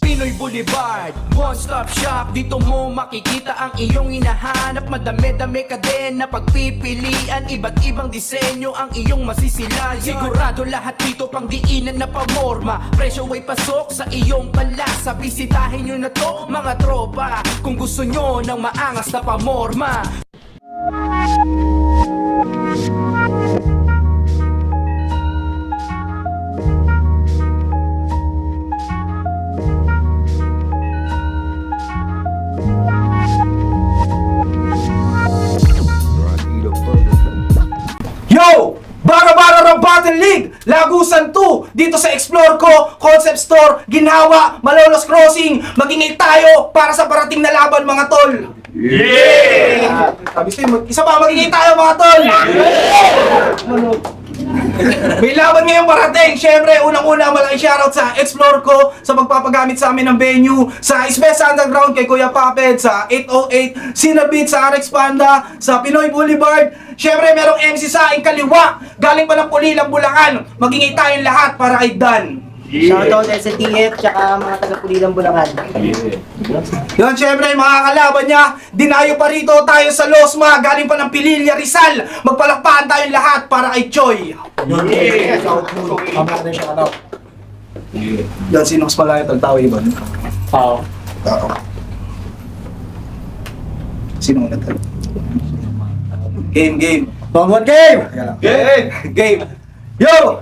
Pinoy Boulevard, one-stop shop. Dito mo makikita ang iyong hinahanap. Madami-dami ka din na pagpipilian. Iba't ibang disenyo ang iyong masisilayan. Sigurado lahat dito pang diinan na pamorma. Presyo ay pasok sa iyong panlasa. Bisitahin nyo na to mga tropa, kung gusto nyo ng maangas na pamorma. Yo! Bara-bara ng Battle League! Lagusan 2! Dito sa Explore Ko, Concept Store, Ginhawa, Malolos Crossing. Magingay tayo para sa parating na laban mga tol! Yeah! Isa pa, magingay tayo mga tol! May laban ngayong parating. Siyempre, unang-una malaking shoutout sa Explore Ko sa magpapagamit sa amin ng venue, sa Space Underground kay Kuya Paped, sa 808 Cinabit, sa RX Panda, sa Pinoy Boulevard. Siyempre, merong MC sa aking kaliwa, galing pa ng Pulilang, Bulacan. Magingay tayong lahat para kay Dan. Shoutout STF tsaka mga taga-Pulilang Bulacan. Yun, syempre, mga kalaban niya, dinayo pa rito tayo sa Losma, galing pa ng Pililla, Rizal. Magpalakpakan tayong lahat para kay Choi. Yan, sino mas malayo tagtawa iba? Oo. Sino muna tayo? Game. One game! Game. Yo!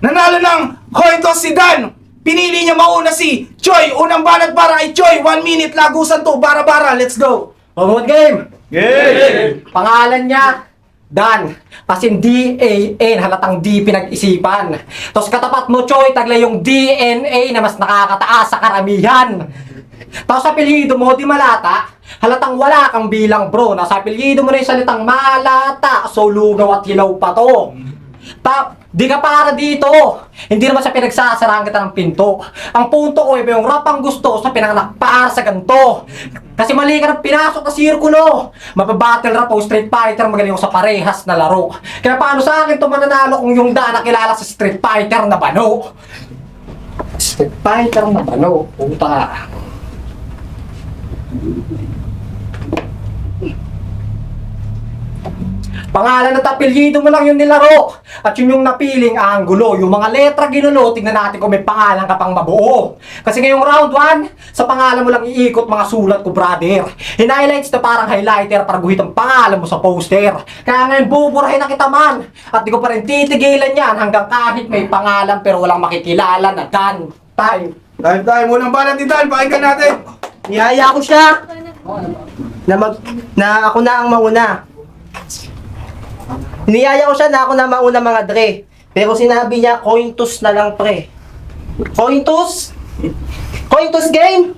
Nanalo ng coin toss si Dan. Pinili niya mauna si Choi. Unang banat para kay Choi. 1 minute, lagusan to. Bara-bara, let's go. One game! Pangalan niya, Dan. Pasin D-A-N, halatang D pinag-isipan. Tapos katapat mo, Choi, taglay yung DNA na mas nakakataas sa karamihan. Tapos sa apelyido mo, di malata. Halatang wala kang bilang bro. Nasa apelyido mo na yung salitang malata. So lugaw at hilaw pa to. Di ka para dito. Hindi naman sa pinagsasaraan kita ng pinto. Ang punto ko iba yung rap ang gusto sa pinanganak para sa ganito. Kasi mali ka ng pinasok na sirkulo. Mapabattle rap o Street Fighter, magaling ko sa parehas na laro. Kaya paano sa akin ito mananalo kung yung Dan nakilala sa Street Fighter na bano? Street Fighter na bano? Puta. Pangalan at apelyido mo lang yung nilaro. At yun yung napiling anggulo. Yung mga letra ginulo, tingnan natin kung may pangalan ka pang mabuo. Kasi ngayong round 1, sa pangalan mo lang iikot mga sulat ko, brother. Hinighlights na parang highlighter para guhit ang pangalan mo sa poster. Kaya ngayon buburahin na kita man. At di ko pa rin titigilan yan hanggang kahit may pangalan pero walang makikilala na Dan. Time. Walang banat ni Dan, pakinggan natin. Niyaya ko siya na ako na ang mauna. Niyaya ko siya na ako na mauna mga dre. Pero sinabi niya, coin toss na lang pre. Coin toss? Coin toss game?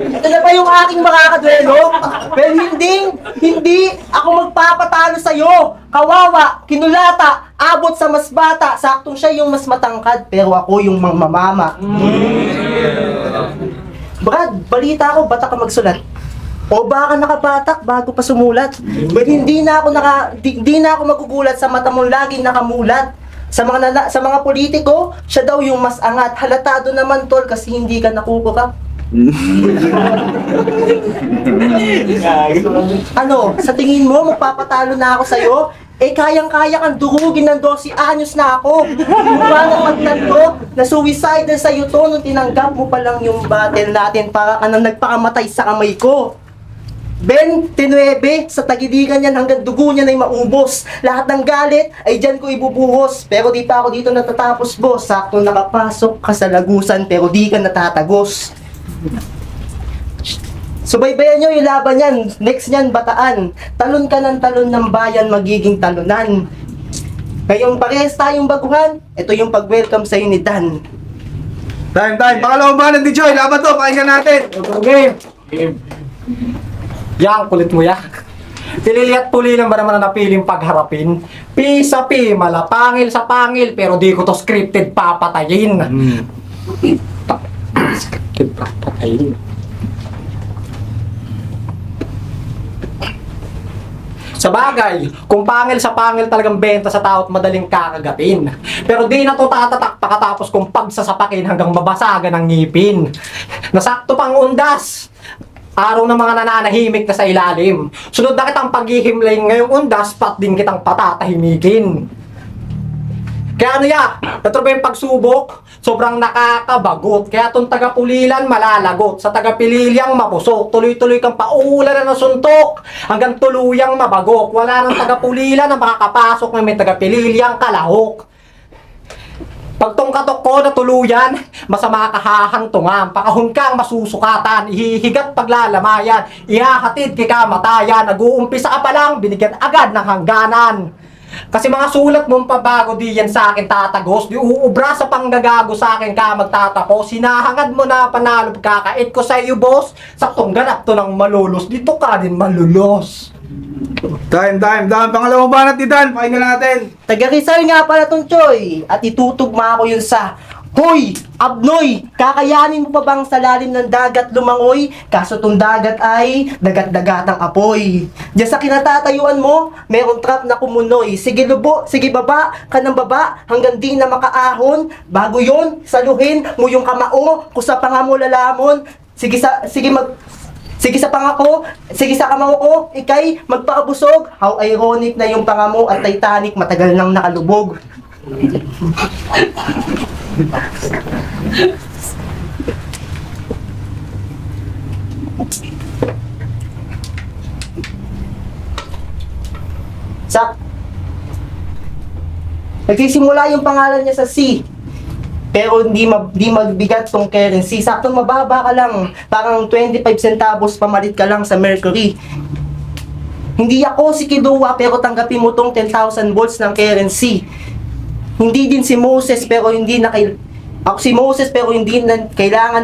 Ito na ba yung aking makakaduelo? Pero hindi ako magpapatalo sa'yo. Kawawa, kinulata, abot sa mas bata. Saktong siya yung mas matangkad, pero ako yung mamamama. Brad, balita ako, bata ka magsulat. O baka nakabatak bago pa sumulat. But hindi na ako magugulat sa mata mong laging nakamulat. Sa mga politiko, siya daw yung mas angat. Halatado naman tol kasi hindi ka nakukuha. Ano, sa tingin mo magpapatalo na ako sa'yo? Eh kayang-kaya kang durugin ng 12 anyos na ako. Mukha ng magtanto na suicidal sa'yo to nung tinanggap mo pa lang yung battle natin para ka nang nagpakamatay sa kamay ko. 29 sa tagiliran yan hanggang dugo niya na'y maubos. Lahat ng galit ay dyan ko ibubuhos. Pero di pa ako dito natatapos, boss. Sakto nakapasok ka sa lagusan pero di ka natatagos. Subaybayan nyo yung laban yan. Next nyan, Bataan. Talon ka ng talon ng bayan, magiging talunan. Ngayong parehas tayong baguhan, ito yung pag-welcome sa'yo ni Dan. Time. Pangalawang banat ni Choi. Laban to, pakinggan natin. Okay. Yang, kulit mo ya. Pilili at puli lang ba naman ang napiling pagharapin? P sa P, malapangil sa pangil, pero di ko to scripted papatayin. Scripted papatayin. Sa bagay, kung pangil sa pangil talagang benta sa tao at madaling kakagatin. Pero di na to tatatak pakatapos kung pagsasapakin hanggang mabasagan ng ngipin. Nasakto pang undas. Araw ng mga nananahimik na sa ilalim. Sunod na kitang paghihimlay ngayong undas, pat din kitang patatahimikin. Kaya ano ya, ito ba yung pagsubok? Sobrang nakakabagot. Kaya itong taga-pulilan malalagot. Sa taga-pililyang mapusok. Tuloy-tuloy kang paulan na suntok. Hanggang tuluyang mabagok. Wala nang taga-pulilan na makakapasok na may taga-pililyang kalahok. Pag tong katok ko na tuluyan, masama ka hahantungan. Pakahon kang masusukatan, ihihigat paglalamayan, ihahatid kay kamatayan. Nag-uumpisa ka pa lang, binigyan agad ng hangganan. Kasi mga sulat mong pabago di yan sa akin tatagos. Di uubra sa panggagago sa akin ka magtatapos. Sinahangad mo na panalo kakait ko sa iyo boss. Saktong ganap to ng malulos. Dito ka din malulos. Time. Pangalawang banat ni Dan. Pakinggan natin. Taga Rizal nga pala tong Choy. At itutugma ko yun sa Hoy! Abnoy! Kakayanin mo pa bang sa lalim ng dagat lumangoy? Kaso tong dagat ay dagat-dagatang apoy. Diyan sa kinatatayuan mo, merong trap na kumunoy. Sige lubo, sige baba, ka ng baba, hanggang di na makaahon. Bago yon, saluhin mo yung kamao, kung sa panga mo lalamon. Sige sa pangako, sige sa kamao ko, ikay magpakabusog. How ironic na yung pangamo at Titanic matagal nang nakalubog. Nagsisimula yung pangalan niya sa C. Pero di magbigat tong currency. Saktong mababa ka lang. Parang 25 centavos pamalit ka lang sa Mercury. Hindi ako si Kiduwa pero tanggapin mo tong 10,000 volts ng currency. Hindi din si Moses pero hindi na ako si Moses pero hindi na kailangan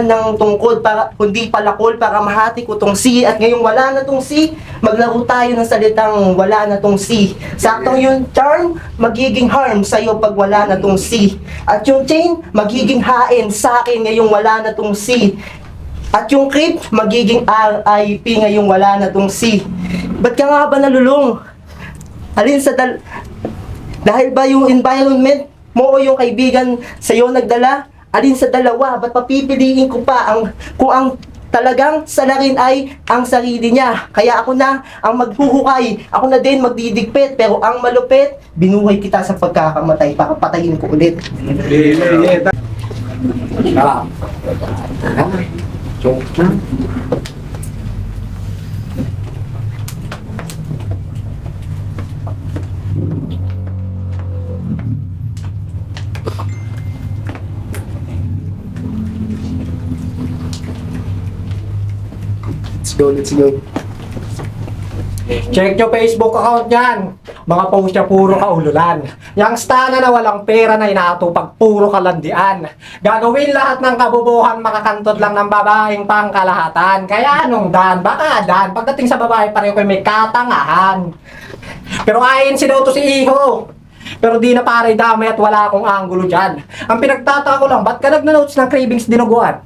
ng tungkod para kundi palakol para mahati ko tong C. At ngayong wala na tong C, maglaro tayo ng salitang wala na tong C. Saktong yung charm, magiging harm sa'yo pag wala na tong C. At yung chain, magiging hain sa akin ngayong wala na tong C. At yung creep, magiging RIP ngayong wala na tong C. Ba't ka nga ba nalulung? Dahil ba yung environment mo o yung kaibigan sa'yo nagdala? Alin sa dalawa? Ba't papipiliin ko pa kung ang talagang salarin ay ang sarili niya? Kaya ako na ang maghuhukay. Ako na din magdidigpit. Pero ang malupit, binuhay kita sa pagkakamatay. Papatayin ko ulit. Let's go. Check nyo Facebook account niyan. Mga post niya puro kaululan. Yang stana na walang pera na inaatupag puro kalandian. Gagawin lahat ng kabubuhan makakantod lang ng babaeng pangkalahatan. Kaya anong Dan? Baka Dan, pagdating sa babae pareho kayo may katangahan. Pero ayon si daw to si Iho. Pero di na pare damay at wala akong anggulo dyan. Ang pinagtataka ko lang, ba't ka nagna-notes ng cravings dinuguan?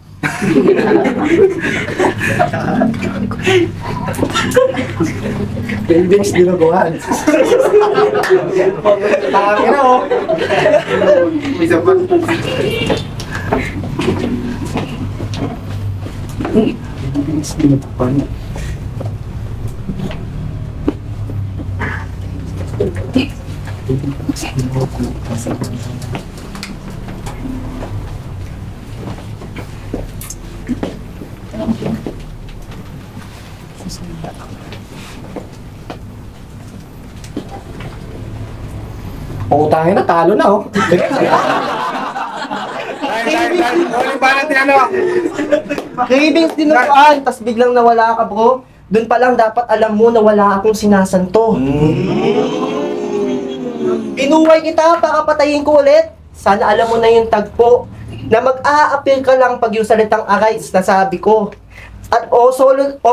Cravings dinuguan. Tangin na oh. Isa pa. Cravings dinuguan. Utangin na, talo na oh. Time. Huling banat ni ano? Cravings dinuguan, tas biglang nawala ka bro. Doon pa lang dapat alam mo na wala akong sinasanto. Binuhay kita para patayin ko ulit. Sana alam mo na yung tagpo. Na mag-a-appeal ka lang pag yung salitang arise na sabi ko. At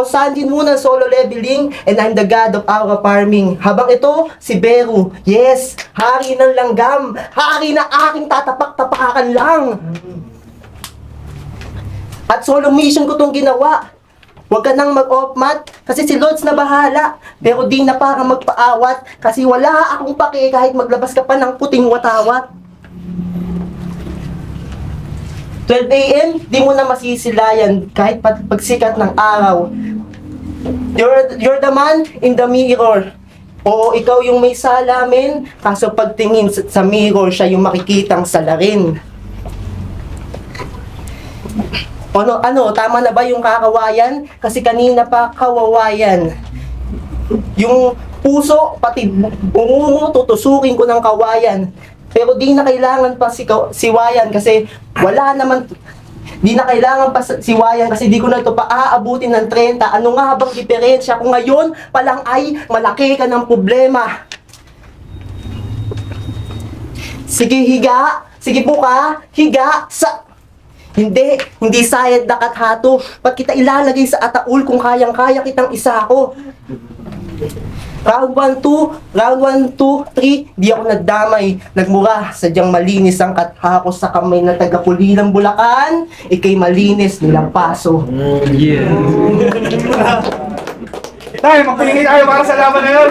Sanjin muna solo leveling and I'm the god of aura farming. Habang ito, si Beru. Yes, hari ng langgam. Hari na aking tatapak-tapakan lang. At solo mission ko tong ginawa. Huwag ka nang mag-off mat kasi si Lods na bahala. Pero di na para magpaawat kasi wala akong pake kahit maglabas ka pa ng puting watawat. 12 AM, di mo na masisilayan kahit pagsikat ng araw. You're the man in the mirror. O ikaw yung may salamin, kaso pagtingin sa mirror, siya yung makikitang salarin. Tama na ba yung kakawayan? Kasi kanina pa kawawayan. Yung puso, pati bungo, tutusukin ko ng kawayan. Pero di na kailangan pa siwayan kasi wala naman, di na kailangan pa siwayan kasi di ko na ito pa aabutin ng 30. Ano nga bang diferensya kung ngayon palang ay malaki ka ng problema? Sige higa, sige buka, higa sa... Hindi sayad dakat hato. Ba't kita ilalagay sa ataul kung kayang-kaya kitang isa ako? Round 1, 3, di ako nagdamay. Nagmura, sadyang malinis ang kathako sa kamay na taga-Pulilang Bulacan. Ika'y malinis nilang paso. Tayo, magpilingin tayo para sa laban na yun.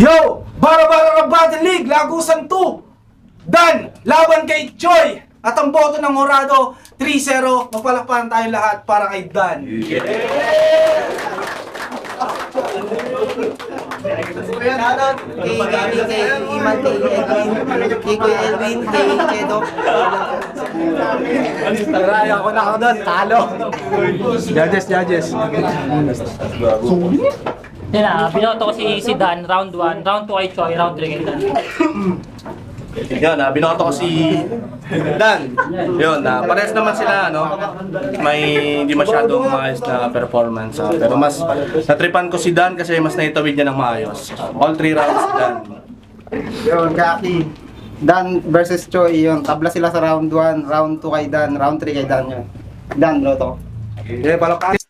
Yo! Bara-bara Battle League, Lagusan 2! Dan, laban kay Choi! At ang boto ng Horado, 3-0. Magpalakpakan tayo lahat para kay Dan. Shoutout kay Gary, kay Iman, kay Edwin, kay Kuya Edwin, kay Kedo. Raya ko na ako doon, talo. Judges. Yan na, binoto ko si Dan, round 1, round 2 kay Choi, round 3 kay Dan. Yun, binoto ko si Dan. Yun, parehas naman sila, may hindi masyadong maayos na performance. Pero mas natripan ko si Dan kasi mas naitawid niya ng maayos. All 3 rounds, Dan. Yun, Kaki. Dan versus Choi, yun. Tabla sila sa round 1, round 2 kay Dan, round 3 kay Dan yun. Dan, bro to. Okay, palakpakan.